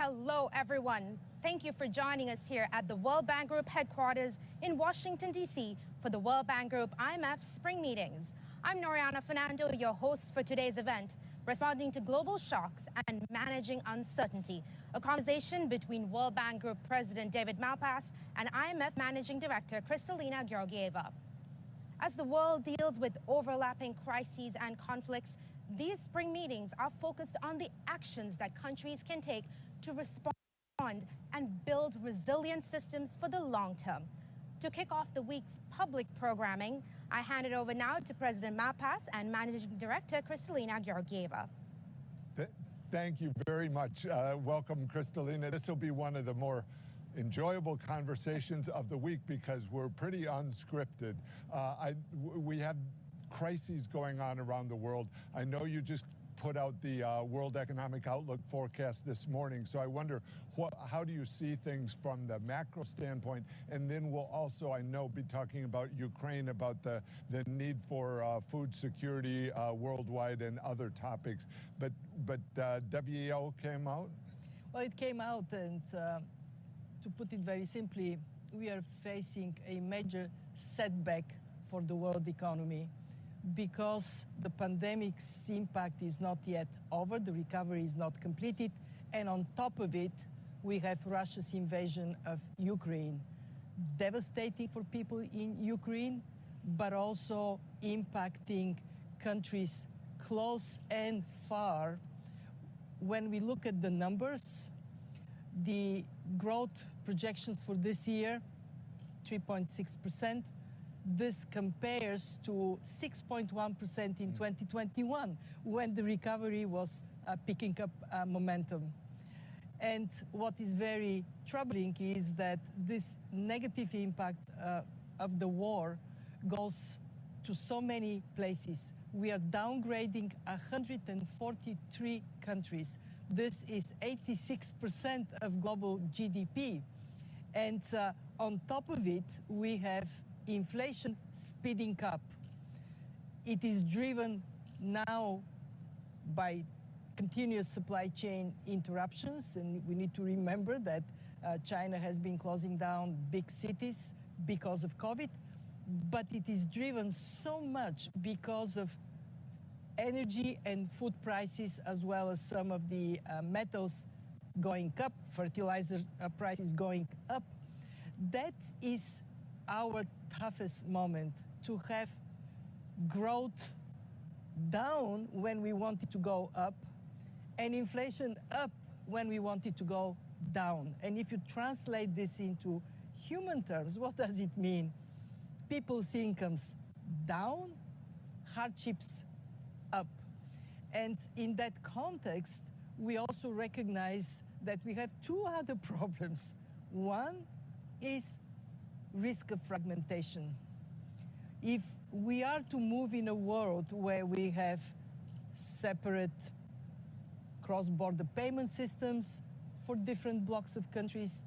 Hello, everyone. Thank you for joining us here at the World Bank Group headquarters in Washington, D.C. for the World Bank Group IMF Spring Meetings. I'm Noriana Fernando, your host for today's event, responding to global shocks and managing uncertainty, a conversation between World Bank Group President David Malpass and IMF Managing Director Kristalina Georgieva. As the world deals with overlapping crises and conflicts, these spring meetings are focused on the actions that countries can take to respond and build resilient systems for the long term. To kick off the week's public programming, I hand it over now to President Malpass and Managing Director Kristalina Georgieva. Thank you very much. Welcome, Kristalina. This will be one of the more enjoyable conversations of the week because we're pretty unscripted. We have crises going on around the world. I know you just put out the World Economic Outlook forecast this morning, so I wonder how do you see things from the macro standpoint? And then we'll also, I know, be talking about Ukraine, about the need for food security worldwide and other topics. But WEO came out? Well, it came out, and to put it very simply, we are facing a major setback for the world economy because the pandemic's impact is not yet over, the recovery is not completed, and on top of it, we have Russia's invasion of Ukraine, devastating for people in Ukraine, but also impacting countries close and far. When we look at the numbers, the growth projections for this year, 3.6%. This compares to 6.1% in 2021, when the recovery was picking up momentum. And what is very troubling is that this negative impact of the war goes to so many places. We are downgrading 143 countries. This is 86% of global GDP. And on top of it, we have inflation speeding up. It is driven now by continuous supply chain interruptions, and we need to remember that China has been closing down big cities because of COVID, but it is driven so much because of energy and food prices, as well as some of the metals going up, fertilizer prices going up. That is our toughest moment, to have growth down when we want it to go up and inflation up when we want it to go down. And if you translate this into human terms, what does it mean? People's incomes down, hardships up. And in that context, we also recognize that we have two other problems. One is risk of fragmentation. If we are to move in a world where we have separate cross-border payment systems for different blocks of countries,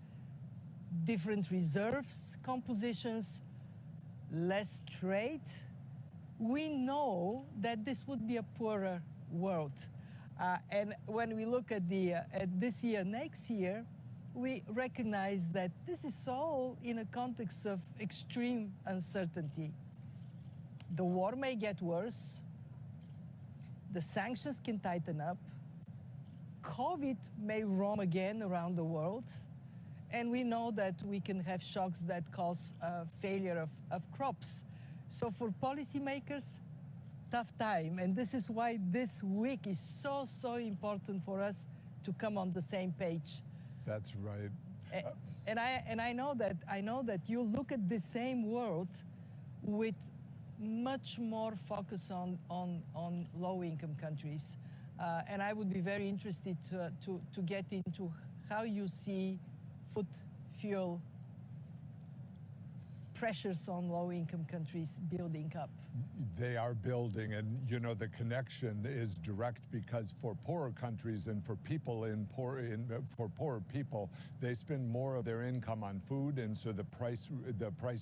different reserves compositions, less trade, we know that this would be a poorer world. And when we look at this year, next year, we recognize that this is all in a context of extreme uncertainty. The war may get worse, the sanctions can tighten up, COVID may roam again around the world, and we know that we can have shocks that cause failure of crops. So for policymakers, tough time, and this is why this week is so important for us to come on the same page. That's right. And I know that you look at the same world with much more focus on low-income countries. And I would be very interested to get into how you see food, fuel, pressures on low-income countries building up. They are building, and you know the connection is direct because for poorer countries and for people for poorer people, they spend more of their income on food, and so the price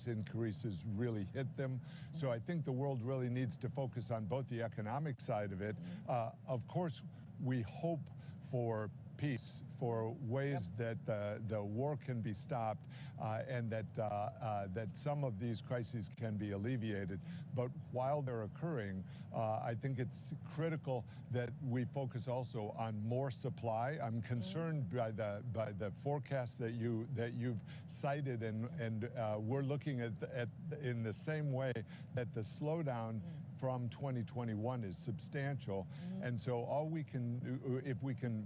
increases really hit them. So I think the world really needs to focus on both the economic side of it. Of course, we hope for peace, for ways that the war can be stopped and that some of these crises can be alleviated. But while they're occurring, I think it's critical that we focus also on more supply. I'm concerned by the forecast that you've cited, and we're looking at in the same way that the slowdown from 2021 is substantial, and so all we can do, if we can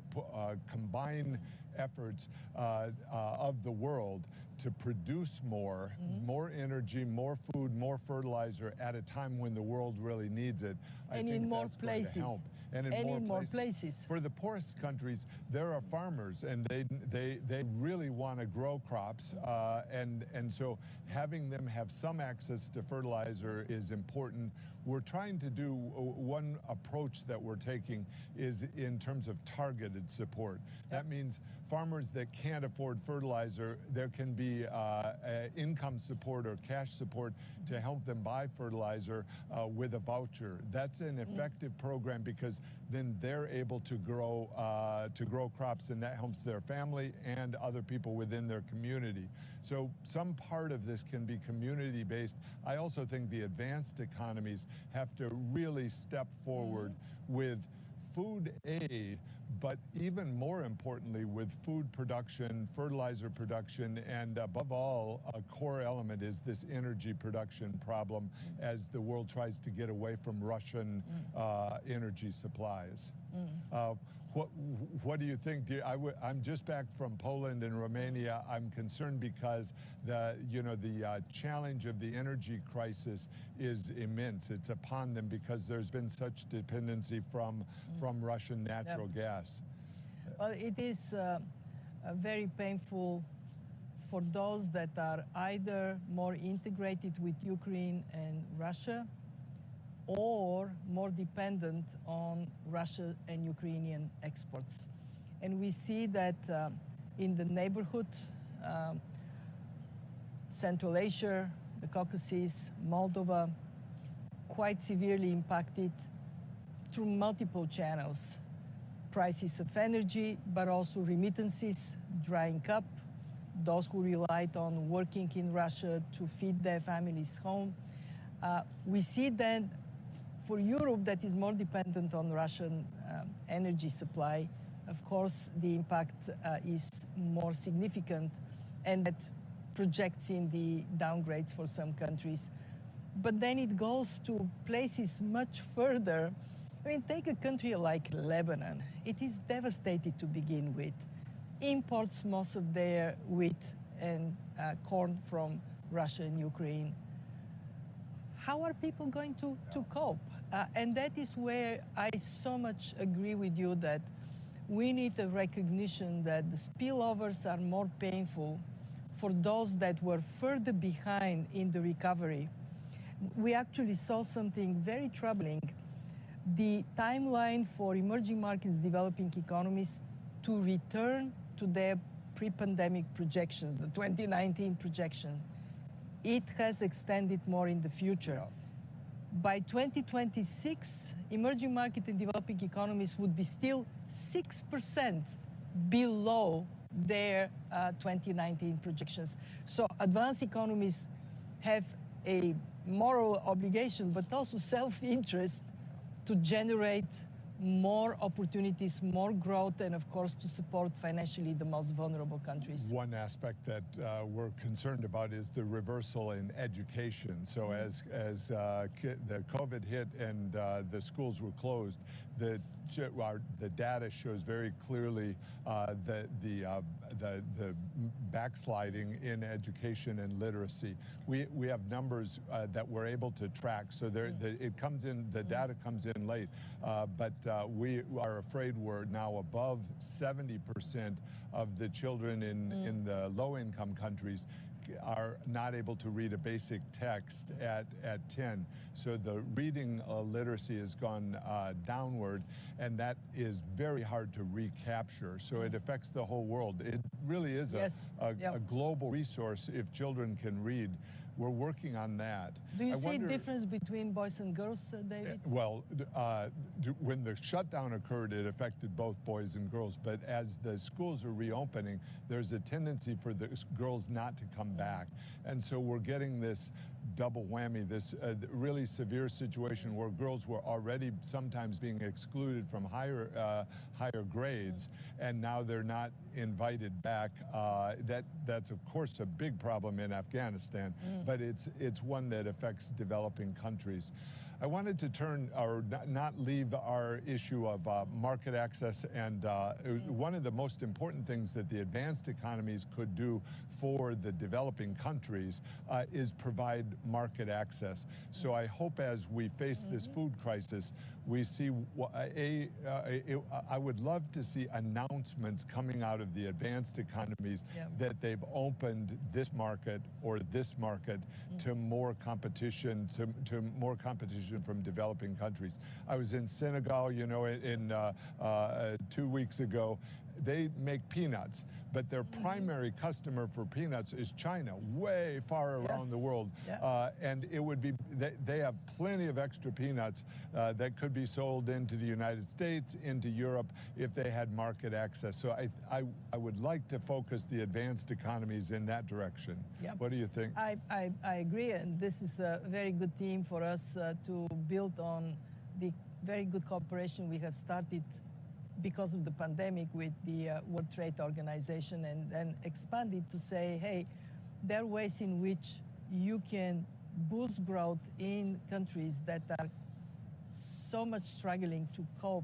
combine efforts of the world to produce more energy, more food, more fertilizer at a time when the world really needs it, I think in more that's going to help. And in more places. For the poorest countries, there are farmers, and they really want to grow crops, and so having them have some access to fertilizer is important. We're trying to do one approach that we're taking is in terms of targeted support. That means farmers that can't afford fertilizer, there can be income support or cash support to help them buy fertilizer with a voucher. That's an effective program because then they're able to grow crops, and that helps their family and other people within their community. So some part of this can be community-based. I also think the advanced economies have to really step forward with food aid, but even more importantly with food production, fertilizer production, and above all, a core element is this energy production problem as the world tries to get away from Russian energy supplies. What do you think? I'm just back from Poland and Romania. I'm concerned because the challenge of the energy crisis is immense. It's upon them because there's been such dependency from Russian natural gas. Well, it is very painful for those that are either more integrated with Ukraine and Russia, or more dependent on Russia and Ukrainian exports. And we see that in the neighborhood, Central Asia, the Caucasus, Moldova, quite severely impacted through multiple channels. Prices of energy, but also remittances drying up. Those who relied on working in Russia to feed their families home. We see that for Europe, that is more dependent on Russian energy supply, of course, the impact is more significant, and that projects in the downgrades for some countries. But then it goes to places much further. I mean, take a country like Lebanon. It is devastated to begin with. Imports most of their wheat and corn from Russia and Ukraine. How are people going to cope? And that is where I so much agree with you that we need a recognition that the spillovers are more painful for those that were further behind in the recovery. We actually saw something very troubling. The timeline for emerging markets, developing economies to return to their pre-pandemic projections, the 2019 projections, it has extended more in the future. By 2026, emerging market and developing economies would be still 6% below their 2019 projections. So advanced economies have a moral obligation, but also self-interest to generate more opportunities, more growth, and of course to support financially the most vulnerable countries. One aspect that we're concerned about is the reversal in education. So as the COVID hit and the schools were closed, the data shows very clearly the backsliding in education and literacy. We have numbers that we're able to track, so it comes in, the data comes in late, but we are afraid we're now above 70% of the children in the low-income countries are not able to read a basic text at 10. So the reading literacy has gone downward, and that is very hard to recapture. So it affects the whole world. It really is a global resource if children can read. We're working on that. Do you see a difference between boys and girls, David? Well, when the shutdown occurred, it affected both boys and girls. But as the schools are reopening, there's a tendency for the girls not to come back. And so we're getting this double whammy, this really severe situation where girls were already sometimes being excluded from higher grades, and now they're not invited back. That's of course a big problem in Afghanistan, but it's one that affects developing countries. I wanted to turn, or not leave our issue of market access, and one of the most important things that the advanced economies could do for the developing countries is provide market access. So I hope as we face this food crisis, we see, I would love to see announcements coming out of the advanced economies that they've opened this market or this market to more competition, to more competition from developing countries. I was in Senegal, you know, 2 weeks ago. They make peanuts, but their primary customer for peanuts is China, way far around the world. And it would be, they have plenty of extra peanuts that could be sold into the United States, into Europe, if they had market access. So I would like to focus the advanced economies in that direction. What do you think? I agree, and this is a very good theme for us to build on the very good cooperation we have started because of the pandemic with the World Trade Organization, and then expanded to say, hey, there are ways in which you can boost growth in countries that are so much struggling to cope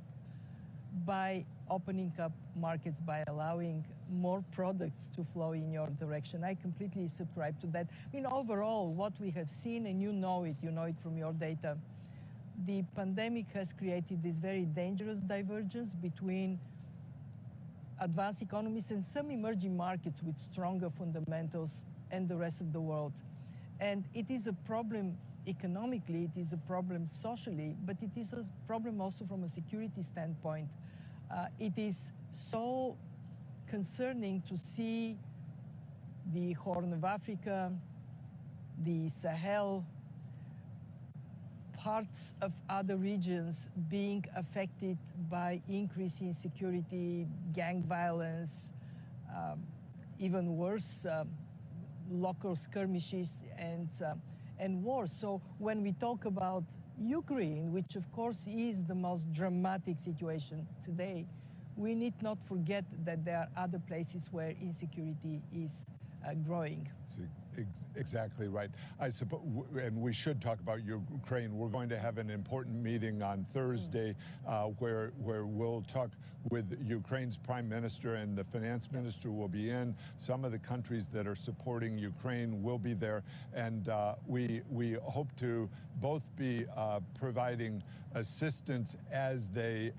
by opening up markets, by allowing more products to flow in your direction. I completely subscribe to that. I mean, overall, what we have seen, and you know it from your data, the pandemic has created this very dangerous divergence between advanced economies and some emerging markets with stronger fundamentals and the rest of the world. And it is a problem economically, it is a problem socially, but it is a problem also from a security standpoint. It is so concerning to see the Horn of Africa, the Sahel, parts of other regions being affected by increasing insecurity, gang violence, even worse, local skirmishes and wars. So when we talk about Ukraine, which of course is the most dramatic situation today, we need not forget that there are other places where insecurity is growing. Exactly right. I suppose, and we should talk about Ukraine. We're going to have an important meeting on Thursday where we'll talk with Ukraine's prime minister, and the finance minister will be in. Some of the countries that are supporting Ukraine will be there, and we hope to both be providing assistance as they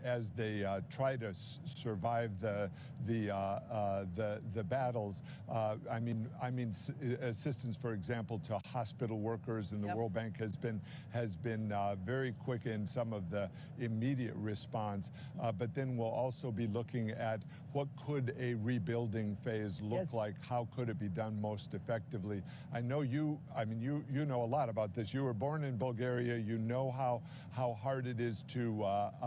try to survive the battles. I mean assistance, for example, to hospital workers, and the World Bank has been very quick in some of the immediate response. But then we'll also be looking at what could a rebuilding phase look like. How could it be done most effectively? I know you know a lot about this. You were born in Bulgaria. You know how hard it is to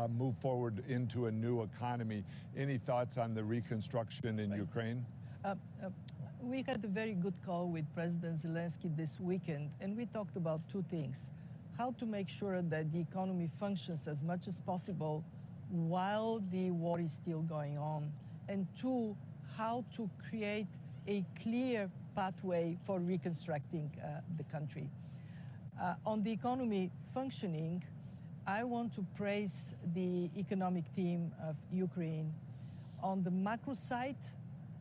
move forward into a new economy. Any thoughts on the reconstruction in Ukraine? We had a very good call with President Zelensky this weekend, and we talked about two things: how to make sure that the economy functions as much as possible while the war is still going on, and two, how to create a clear pathway for reconstructing the country. On the economy functioning, I want to praise the economic team of Ukraine. On the macro side,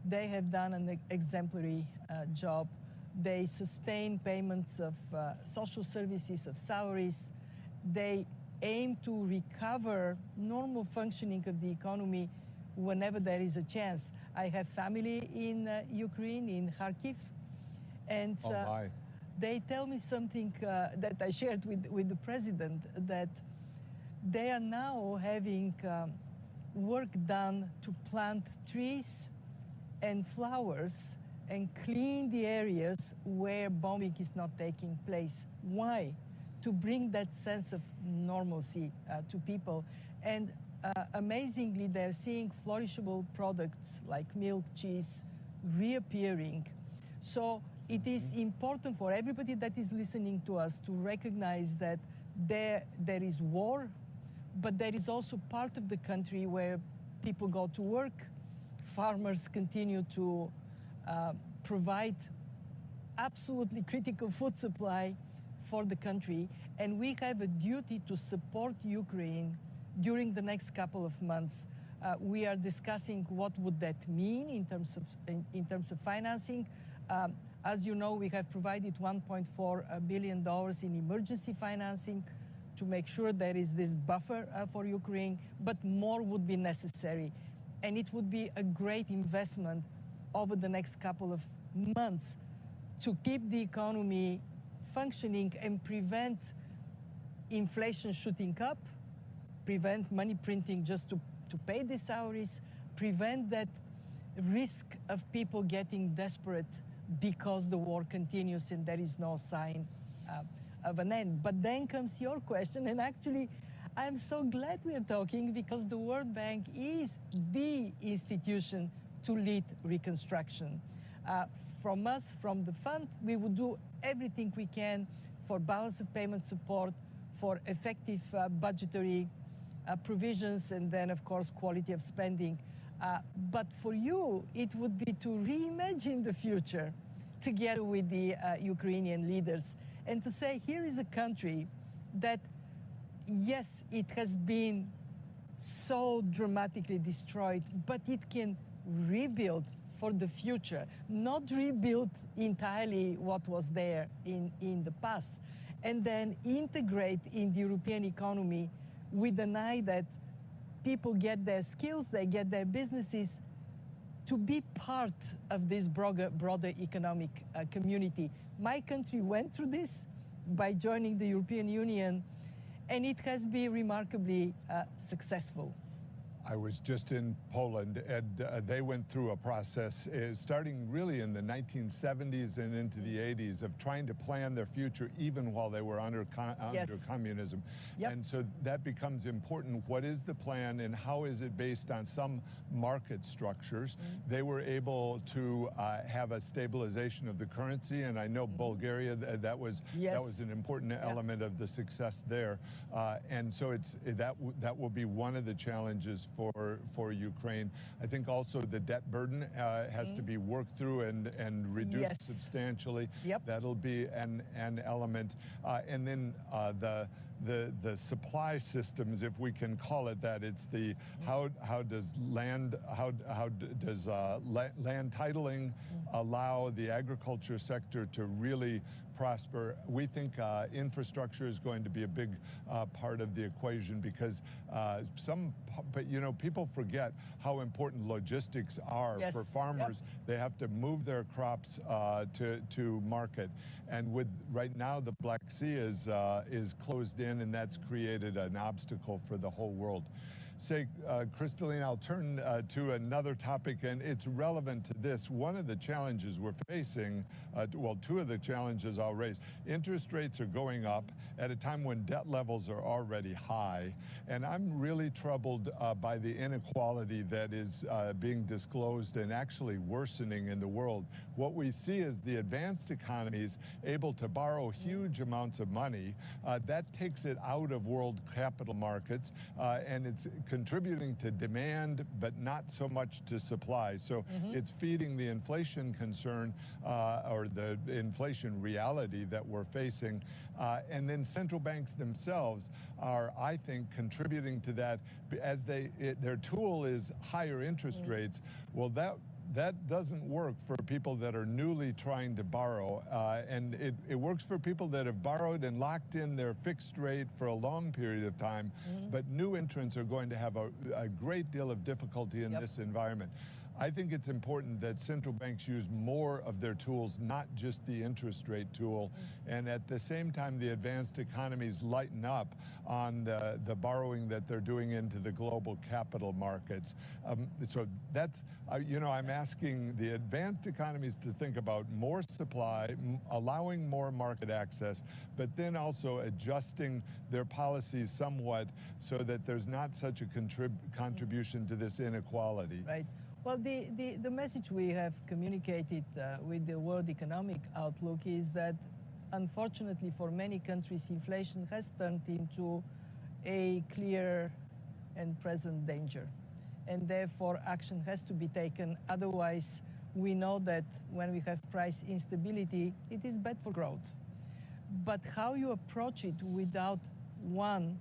they have done an exemplary job. They sustain payments of social services, of salaries. They aim to recover normal functioning of the economy whenever there is a chance. I have family in Ukraine, in Kharkiv, and they tell me something that I shared with the president, that they are now having work done to plant trees and flowers and clean the areas where bombing is not taking place. Why? To bring that sense of normalcy to people. And amazingly, they're seeing flourishable products like milk, cheese reappearing. So it is important for everybody that is listening to us to recognize that there is war, but there is also part of the country where people go to work, farmers continue to provide absolutely critical food supply for the country, and we have a duty to support Ukraine during the next couple of months. We are discussing what would that mean in terms of financing. As you know, we have provided $1.4 billion in emergency financing to make sure there is this buffer for Ukraine, but more would be necessary. And it would be a great investment over the next couple of months to keep the economy functioning and prevent inflation shooting up, prevent money printing just to pay the salaries, prevent that risk of people getting desperate because the war continues and there is no sign of an end. But then comes your question, and actually I'm so glad we're talking, because the World Bank is the institution to lead reconstruction. From us, from the fund, we would do everything we can for balance of payment support, for effective budgetary provisions, and then of course quality of spending. But for you, it would be to reimagine the future together with the Ukrainian leaders, and to say, here is a country that, yes, it has been so dramatically destroyed, but it can rebuild for the future, not rebuild entirely what was there in the past, and then integrate in the European economy with an eye that people get their skills, they get their businesses to be part of this broader economic community. My country went through this by joining the European Union, and it has been remarkably successful. I was just in Poland, and they went through a process starting really in the 1970s and into the 80s of trying to plan their future even while they were under communism. Yep. And so that becomes important. What is the plan, and how is it based on some market structures? They were able to have a stabilization of the currency, and I know Bulgaria, that was an important element of the success there. And so that will be one of the challenges for Ukraine. I think also the debt burden has to be worked through and reduced substantially. Yep. That'll be an element. And then the supply systems, if we can call it that, it's the how does land titling allow the agriculture sector to really prosper. We think infrastructure is going to be a big part of the equation, because people forget how important logistics are for farmers. They have to move their crops to market, and with right now the Black Sea is closed in, and that's created an obstacle for the whole world. Kristalina, I'll turn to another topic, and it's relevant to this. One of the challenges we're facing, well, two of the challenges I'll raise. Interest rates are going up at a time when debt levels are already high, and I'm really troubled by the inequality that is being disclosed and actually worsening in the world. What we see is the advanced economies able to borrow huge amounts of money. That takes it out of world capital markets, and it's contributing to demand, but not so much to supply. So it's feeding the inflation concern or the inflation reality that we're facing. And then central banks themselves are, I think, contributing to that as their tool is higher interest rates. Well, that doesn't work for people that are newly trying to borrow. And it works for people that have borrowed and locked in their fixed rate for a long period of time. But new entrants are going to have a great deal of difficulty in this environment. I think it's important that central banks use more of their tools, not just the interest rate tool, and at the same time the advanced economies lighten up on the borrowing that they're doing into the global capital markets. So that's, I'm asking the advanced economies to think about more supply, allowing more market access, but then also adjusting their policies somewhat so that there's not such a contribution to this inequality. Right. Well, the message we have communicated with the World Economic Outlook is that, unfortunately, for many countries, inflation has turned into a clear and present danger. And therefore, action has to be taken. Otherwise, we know that when we have price instability, it is bad for growth. But how you approach it without, one,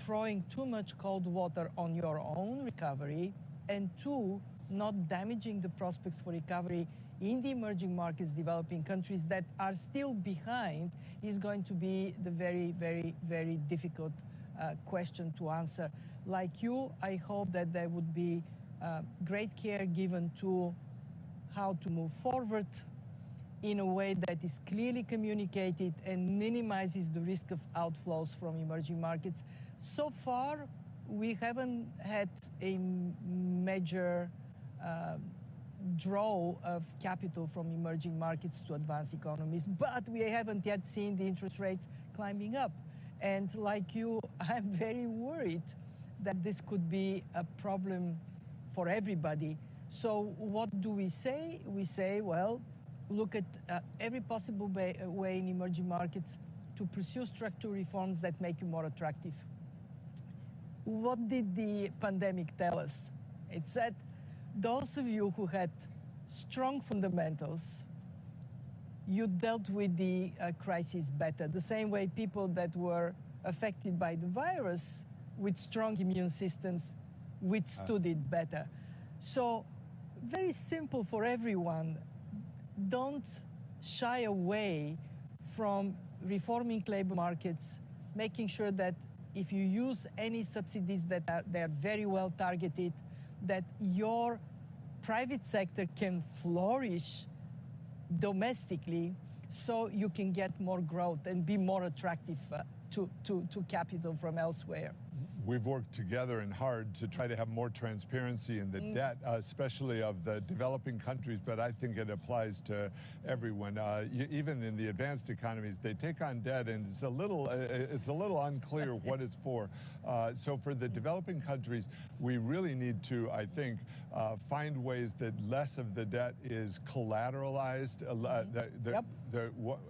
throwing too much cold water on your own recovery, and two, not damaging the prospects for recovery in the emerging markets, developing countries that are still behind, is going to be the very, very, very difficult question to answer. Like you, I hope that there would be great care given to how to move forward in a way that is clearly communicated and minimizes the risk of outflows from emerging markets. So far, we haven't had a major draw of capital from emerging markets to advanced economies, but we haven't yet seen the interest rates climbing up. And like you, I'm very worried that this could be a problem for everybody. So what do we say? We say, well, look at every possible way in emerging markets to pursue structural reforms that make you more attractive. What did the pandemic tell us? It said, those of you who had strong fundamentals, you dealt with the crisis better. The same way people that were affected by the virus with strong immune systems withstood it better. So very simple for everyone. Don't shy away from reforming labor markets, making sure that if you use any subsidies that they're very well targeted, that your private sector can flourish domestically so you can get more growth and be more attractive to capital from elsewhere. We've worked together and hard to try to have more transparency in the debt, especially of the developing countries, but I think it applies to everyone. Even in the advanced economies, they take on debt, and it's a little unclear what it's for. So for the developing countries, we really need to, I think, find ways that less of the debt is collateralized.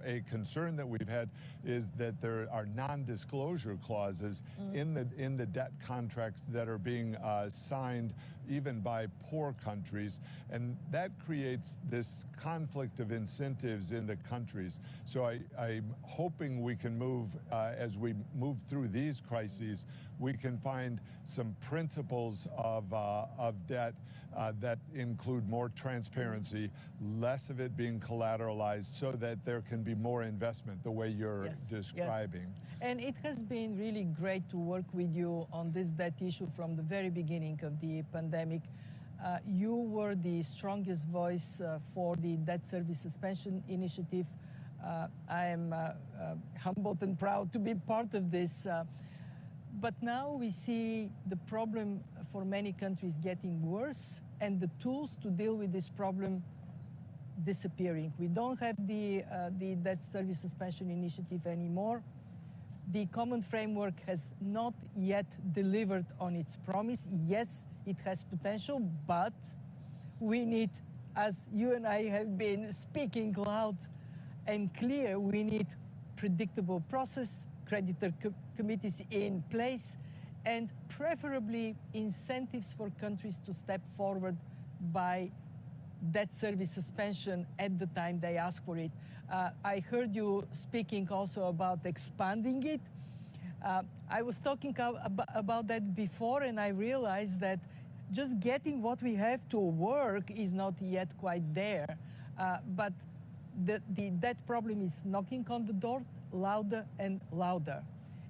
A concern that we've had is that there are non-disclosure clauses in the debt contracts that are being signed even by poor countries, and that creates this conflict of incentives in the countries. So I'm hoping we can move, as we move through these crises, we can find some principles of debt that include more transparency, less of it being collateralized, so that there can be more investment, the way you're describing. Yes. And it has been really great to work with you on this debt issue from the very beginning of the pandemic. You were the strongest voice for the debt service suspension initiative. I am humbled and proud to be part of this. But now we see the problem for many countries getting worse and the tools to deal with this problem disappearing. We don't have the debt service suspension initiative anymore. The common framework has not yet delivered on its promise. Yes, it has potential, but we need, as you and I have been speaking loud and clear, we need predictable process, creditor committees in place, and preferably incentives for countries to step forward by debt service suspension at the time they ask for it. I heard you speaking also about expanding it. I was talking about that before, and I realized that just getting what we have to work is not yet quite there. But the debt problem is knocking on the door louder and louder.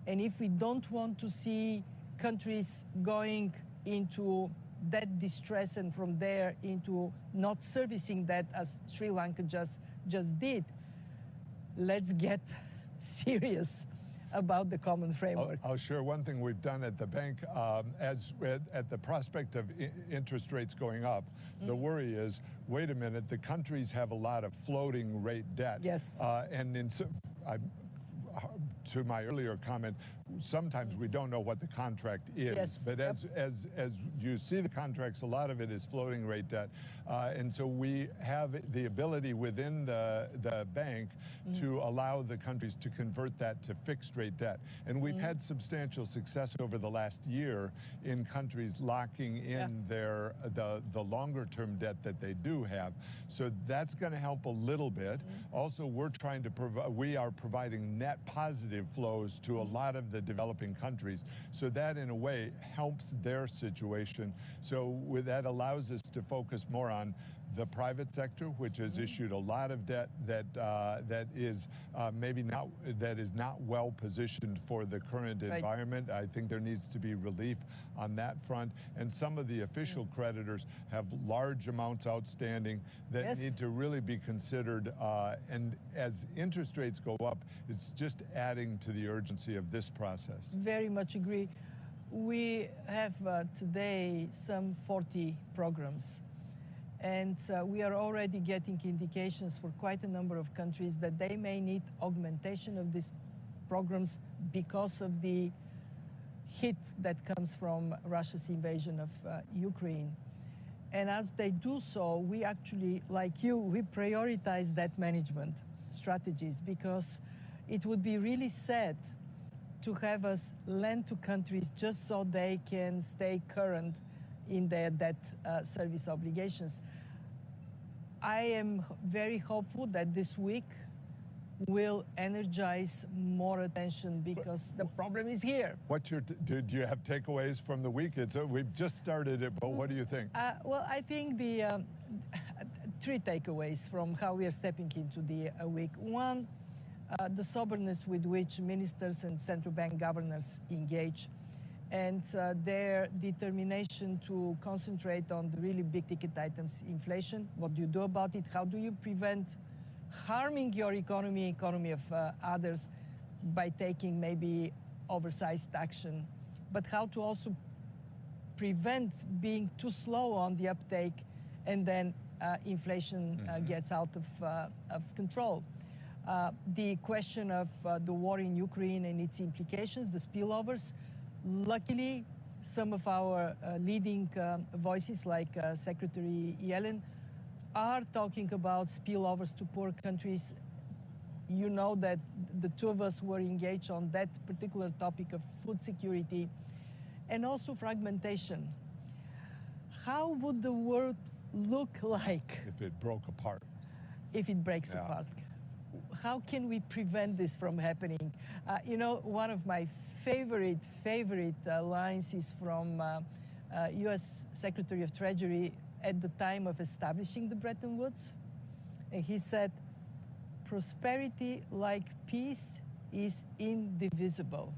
And if we don't want to see countries going into debt distress and from there into not servicing that as Sri Lanka just did, let's get serious about the common framework. I'll share one thing we've done at the bank. At the prospect of interest rates going up, the worry is, wait a minute, the countries have a lot of floating rate debt. Yes. To my earlier comment, sometimes we don't know what the contract is. Yes. But as you see the contracts, a lot of it is floating rate debt. And so we have the ability within the bank to allow the countries to convert that to fixed rate debt. And we've had substantial success over the last year in countries locking in the longer term debt that they do have. So that's going to help a little bit. Also, we are providing net positive flows to a lot of the developing countries. So that in a way helps their situation. So that allows us to focus more on the private sector, which has issued a lot of debt that is not well positioned for the current environment. I think there needs to be relief on that front. And some of the official creditors have large amounts outstanding that need to really be considered. And as interest rates go up, it's just adding to the urgency of this process. Very much agree. We have today some 40 programs. And we are already getting indications for quite a number of countries that they may need augmentation of these programs because of the hit that comes from Russia's invasion of Ukraine. And as they do so, we actually, like you, we prioritize debt management strategies because it would be really sad to have us lend to countries just so they can stay current in their debt service obligations. I am very hopeful that this week will energize more attention because the problem is here. Do you have takeaways from the week? We've just started it, but what do you think? Well, I think the three takeaways from how we are stepping into the week. One, the soberness with which ministers and central bank governors engage, and their determination to concentrate on the really big ticket items, inflation. What do you do about it? How do you prevent harming your economy of others by taking maybe oversized action? But how to also prevent being too slow on the uptake and then inflation gets out of control. The question of the war in Ukraine and its implications, the spillovers. Luckily, some of our leading voices like Secretary Yellen are talking about spillovers to poor countries. You know that the two of us were engaged on that particular topic of food security and also fragmentation. How would the world look like if it broke apart? If it breaks apart. How can we prevent this from happening? You know, one of my favorite lines is from U.S. Secretary of Treasury at the time of establishing the Bretton Woods. And he said, prosperity like peace is indivisible.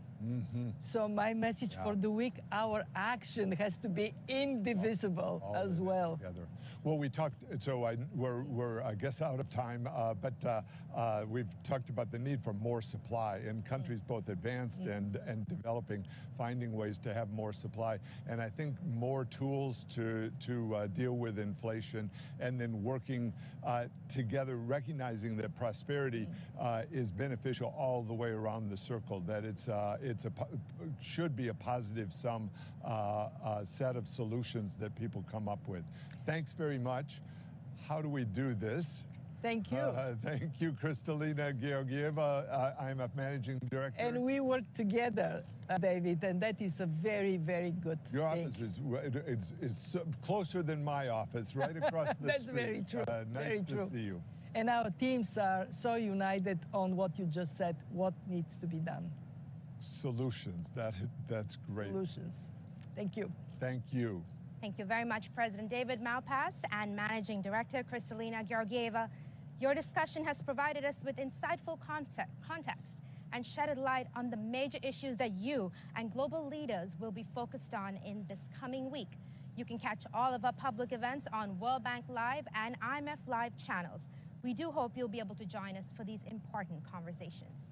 So my message for the week, our action has to be indivisible as well. Together. Well, we talked, so we're I guess out of time, but we've talked about the need for more supply in countries both advanced and developing, finding ways to have more supply. And I think more tools to deal with inflation, and then working together, recognizing that prosperity is beneficial all the way around the circle, that should be a positive sum set of solutions that people come up with. Thanks very much. How do we do this? Thank you. Thank you, Kristalina Georgieva, IMF Managing Director. And we work together David, and that is a very, very good Your thing. office is closer than my office, right across the That's street. very true. Nice very to true. see you. And our teams are so united on what you just said, what needs to be done. Solutions, that's great. Solutions. Thank you. Thank you. Thank you very much, President David Malpass and Managing Director Kristalina Georgieva. Your discussion has provided us with insightful context and shedded light on the major issues that you and global leaders will be focused on in this coming week. You can catch all of our public events on World Bank Live and IMF Live channels. We do hope you'll be able to join us for these important conversations.